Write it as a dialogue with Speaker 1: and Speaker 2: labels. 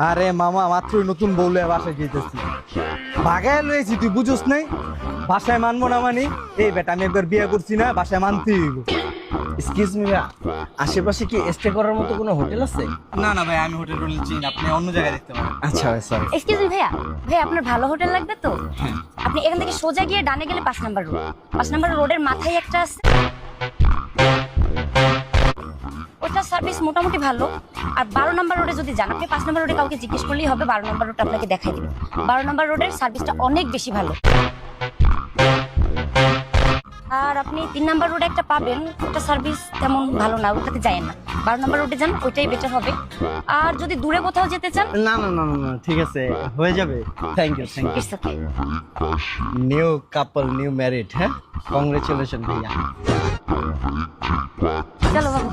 Speaker 1: আরে মামা মাত্রই নতুন বউলে বাসায় যেতেছি, ভাগায় লয়েছি, তুই বুঝোস নাই? বাসায় মানবো না মানি? এই বেটা আমি একবার বিয়ে করছি না, বাসায় মানতেই হইব।
Speaker 2: এক্সকিউজ মি ভাইয়া, আশেপাশে কি স্টে করার মতো কোনো হোটেল আছে?
Speaker 1: না না ভাই, আমি হোটেল টোটেল চিনি না, আপনি অন্য জায়গায় দেখতে পারেন।
Speaker 2: আচ্ছা ভাই, সরি।
Speaker 3: এক্সকিউজ মি ভাইয়া, ভাইয়া আপনার ভালো হোটেল লাগবে তো? আপনি এখান থেকে সোজা গিয়ে ডানে গেলে 5 নাম্বার রোড। 5 নাম্বার রোডের মাথায় একটা আছে, ওটা সার্ভিস মোটামুটি ভালো। আর 12 নাম্বার রোডে যদি যান, আপনি 5 নাম্বার রোডে কাউকে জিজ্ঞেস করলেই হবে, 12 নাম্বার রোডটা আপনাকে দেখাই দিবে। 12 নাম্বার রোডের সার্ভিসটা অনেক বেশি ভালো। আর আপনি 3 নাম্বার রোডে একটা পাবেন, ওটা সার্ভিস তেমন ভালো না, ওটাতে যায়েন না। 12 নাম্বার রোডে যান, ওইটাই বেটার হবে। আর যদি দূরে কোথাও যেতে চান,
Speaker 2: না না না না না, ঠিক আছে, হয়ে যাবে। Thank you, thank you.
Speaker 3: It's okay.
Speaker 2: New couple, new married, হ্যাঁ, কংগ্রেচুলেশন ভাইয়া।
Speaker 3: চলো বাবু।